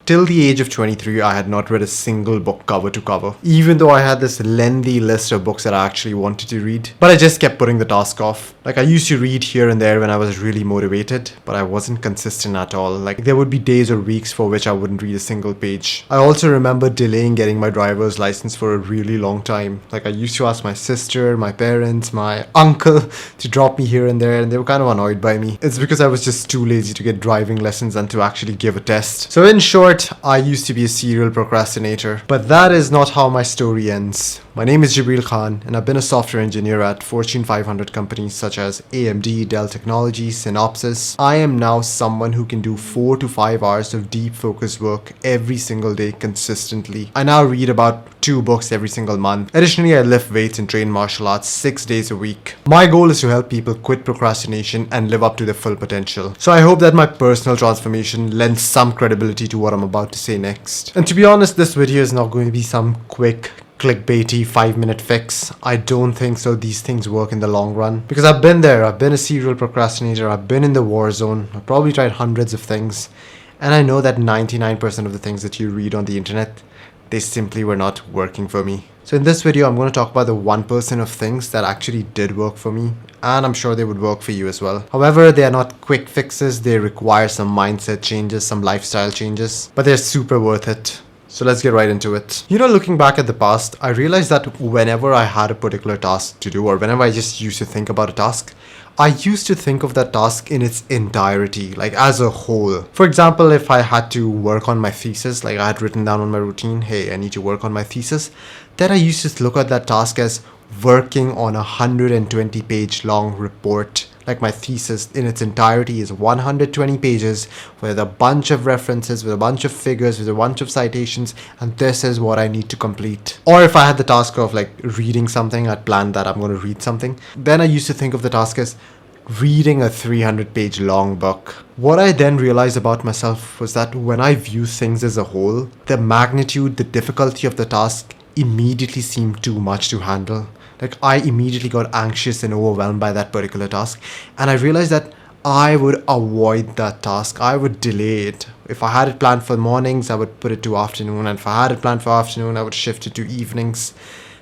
till the age of 23, I had not read a single book cover to cover, even though I had this lengthy list of books that I actually wanted to read. But I just kept putting the task off. Like, I used to read here and there when I was really motivated, but I wasn't consistent at all. Like, there would be days or weeks for which I wouldn't read a single page. I also remember delaying getting my driver's license for a really long time. Like, I used to ask my sister, my parents, my uncle to drop me here and there, and they were kind of annoyed by me. It's because I was just too lazy to get driving lessons and to actually give a test. So in short, I used to be a serial procrastinator. But that is not how my story ends. My name is Jibreal Khan, and I've been a software engineer at Fortune 500 companies such as AMD, Dell Technologies, Synopsys. I am now someone who can do 4 to 5 hours of deep focused work every single day consistently. I now read about 2 books every single month. Additionally, I lift weights and train martial arts 6 days a week. My goal is to help people quit procrastination and live up to their full potential. So I hope that my personal transformation lends some credibility to what I'm about to say next. And to be honest, this video is not going to be some quick clickbaity 5-minute fix. I don't think so these things work in the long run, because I've been there. I've been a serial procrastinator. I've been in the war zone. I've probably tried hundreds of things, and I know that 99% of the things that you read on the internet, they simply were not working for me. So in this video, I'm going to talk about the 1% of things that actually did work for me, and I'm sure they would work for you as well. However, they are not quick fixes. They require some mindset changes, some lifestyle changes, but they're super worth it. So let's get right into it. You know, looking back at the past, I realized that whenever I had a particular task to do, or whenever I just used to think about a task, I used to think of that task in its entirety, like as a whole. For example, if I had to work on my thesis, like I had written down on my routine, hey, I need to work on my thesis, then I used to look at that task as working on a 120-page long report. Like, my thesis in its entirety is 120 pages with a bunch of references, with a bunch of figures, with a bunch of citations, and this is what I need to complete. Or if I had the task of like reading something, I'd planned that I'm going to read something, then I used to think of the task as reading a 300-page long book. What I then realized about myself was that when I view things as a whole, the magnitude, the difficulty of the task immediately seemed too much to handle. Like, I immediately got anxious and overwhelmed by that particular task, and I realized that I would avoid that task. I would delay it. If I had it planned for mornings, I would put it to afternoon, and if I had it planned for afternoon, I would shift it to evenings.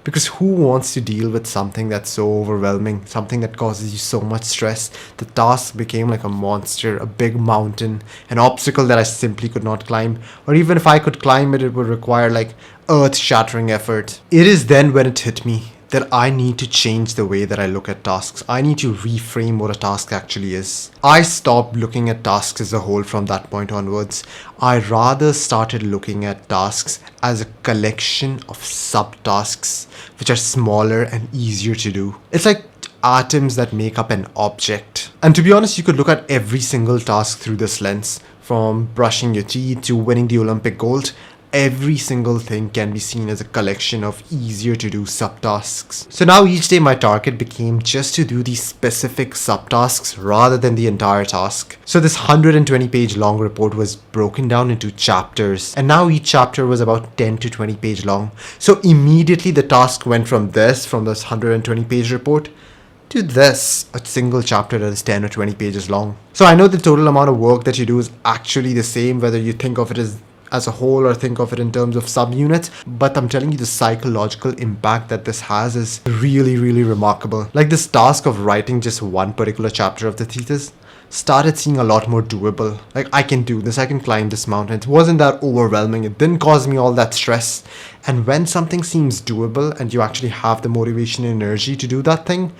Because who wants to deal with something that's so overwhelming, something that causes you so much stress? The task became like a monster, a big mountain, an obstacle that I simply could not climb. Or even if I could climb it, it would require like earth-shattering effort. It is then when it hit me that I need to change the way that I look at tasks. I need to reframe what a task actually is. I stopped looking at tasks as a whole from that point onwards. I rather started looking at tasks as a collection of subtasks, which are smaller and easier to do. It's like atoms that make up an object. And to be honest, you could look at every single task through this lens. From brushing your teeth to winning the Olympic gold, every single thing can be seen as a collection of easier to do subtasks. So now each day my target became just to do these specific subtasks rather than the entire task. So this 120-page long report was broken down into chapters, and now each chapter was about 10 to 20 page long. So immediately the task went from this 120-page report to this, a single chapter that is 10 or 20 pages long. So I know the total amount of work that you do is actually the same, whether you think of it as a whole or think of it in terms of subunits, but I'm telling you, the psychological impact that this has is really, really remarkable. Like, this task of writing just one particular chapter of the thesis started seeming a lot more doable. Like, I can do this, I can climb this mountain. It wasn't that overwhelming, it didn't cause me all that stress. And when something seems doable and you actually have the motivation and energy to do that thing,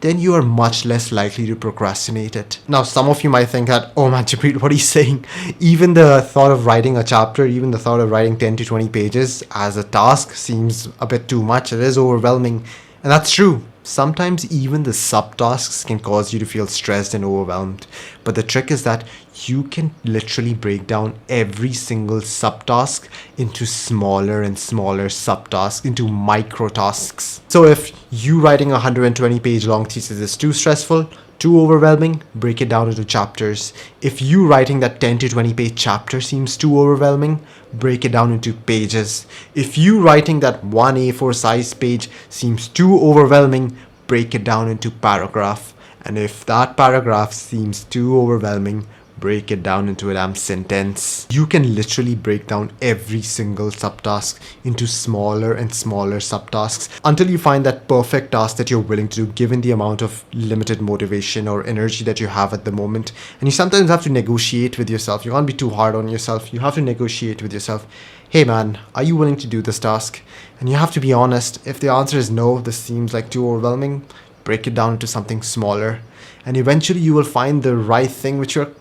then you are much less likely to procrastinate it. Now, some of you might think that, oh man, Jibreal, what are you saying? Even the thought of writing a chapter, even the thought of writing 10 to 20 pages as a task seems a bit too much. It is overwhelming. And that's true. Sometimes even the subtasks can cause you to feel stressed and overwhelmed. But the trick is that you can literally break down every single subtask into smaller and smaller subtasks, into micro tasks. So if you writing a 120-page long thesis is too stressful, too overwhelming, break it down into chapters. If you writing that 10 to 20 page chapter seems too overwhelming, break it down into pages. If you writing that one A4 size page seems too overwhelming, break it down into paragraph. And if that paragraph seems too overwhelming, break it down into a damn sentence. You can literally break down every single subtask into smaller and smaller subtasks until you find that perfect task that you're willing to do given the amount of limited motivation or energy that you have at the moment. And you sometimes have to negotiate with yourself. You can't be too hard on yourself. You have to negotiate with yourself. Hey man, are you willing to do this task? And you have to be honest. If the answer is no, this seems like too overwhelming, break it down into something smaller. And eventually you will find the right thing which you're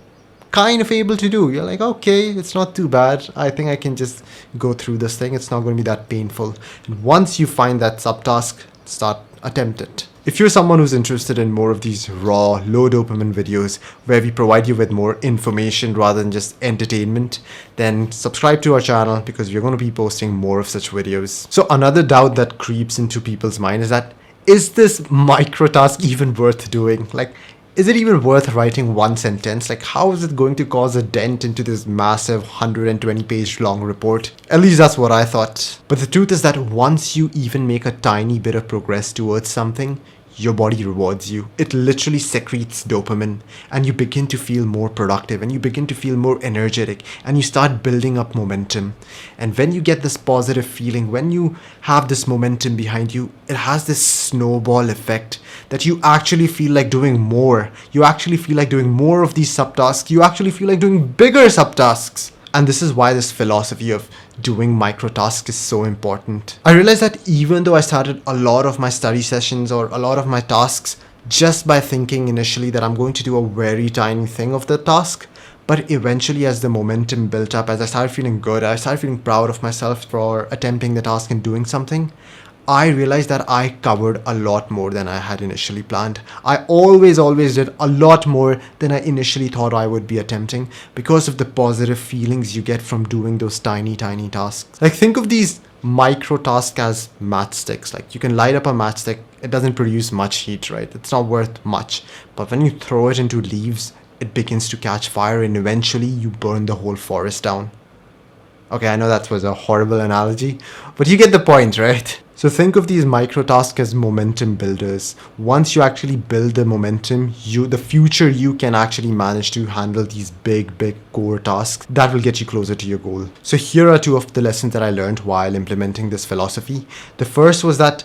kind of able to do. You're like, okay, it's not too bad. I think I can just go through this thing. It's not going to be that painful. And once you find that subtask, start attempt it. If you're someone who's interested in more of these raw, low dopamine videos where we provide you with more information rather than just entertainment, then subscribe to our channel because we're going to be posting more of such videos. So another doubt that creeps into people's mind is that, is this micro task even worth doing? Like, is it even worth writing one sentence? Like, how is it going to cause a dent into this massive 120-page long report? At least that's what I thought. But the truth is that once you even make a tiny bit of progress towards something, your body rewards you. It literally secretes dopamine and you begin to feel more productive and you begin to feel more energetic and you start building up momentum. And when you get this positive feeling, when you have this momentum behind you, it has this snowball effect that you actually feel like doing more. You actually feel like doing more of these subtasks. You actually feel like doing bigger subtasks. And this is why this philosophy of doing micro tasks is so important. I realized that even though I started a lot of my study sessions or a lot of my tasks just by thinking initially that I'm going to do a very tiny thing of the task, but eventually as the momentum built up, as I started feeling good, I started feeling proud of myself for attempting the task and doing something, I realized that I covered a lot more than I had initially planned. I always did a lot more than I initially thought I would be attempting because of the positive feelings you get from doing those tiny tasks. Like, think of these micro tasks as matchsticks. Like, you can light up a matchstick, it doesn't produce much heat, right? It's not worth much. But when you throw it into leaves, it begins to catch fire and eventually you burn the whole forest down. Okay, I know that was a horrible analogy, but you get the point, right? So think of these micro tasks as momentum builders. Once you actually build the momentum, the future you can actually manage to handle these big core tasks that will get you closer to your goal. So here are two of the lessons that I learned while implementing this philosophy. The first was that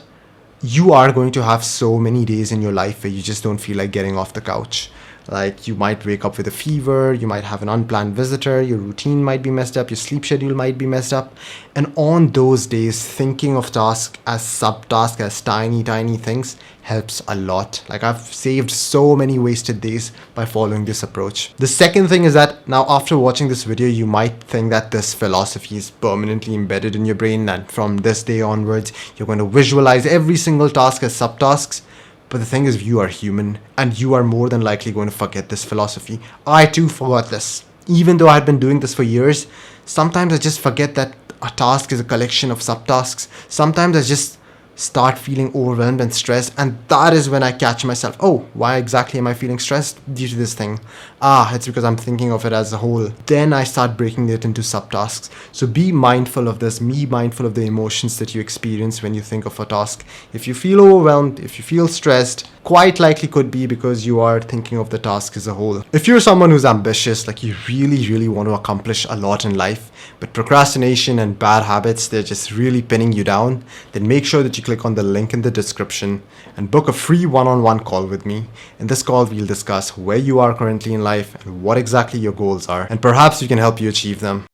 you are going to have so many days in your life where you just don't feel like getting off the couch. Like, you might wake up with a fever, you might have an unplanned visitor, your routine might be messed up, your sleep schedule might be messed up. And on those days, thinking of tasks as subtasks, as tiny things helps a lot. Like, I've saved so many wasted days by following this approach. The second thing is that now after watching this video, you might think that this philosophy is permanently embedded in your brain and from this day onwards, you're going to visualize every single task as subtasks. But the thing is, you are human and you are more than likely going to forget this philosophy. I too forgot this. Even though I had been doing this for years, sometimes I just forget that a task is a collection of subtasks. Sometimes I just start feeling overwhelmed and stressed, and that is when I catch myself. Oh, why exactly am I feeling stressed due to this thing? It's because I'm thinking of it as a whole. Then I start breaking it into subtasks. So be mindful of this. Be mindful of the emotions that you experience when you think of a task. If you feel overwhelmed, if you feel stressed, quite likely could be because you are thinking of the task as a whole. If you're someone who's ambitious, like you really want to accomplish a lot in life, but procrastination and bad habits, they're just really pinning you down, then make sure that you click on the link in the description and book a free one-on-one call with me. In this call, we'll discuss where you are currently in life and what exactly your goals are, and perhaps we can help you achieve them.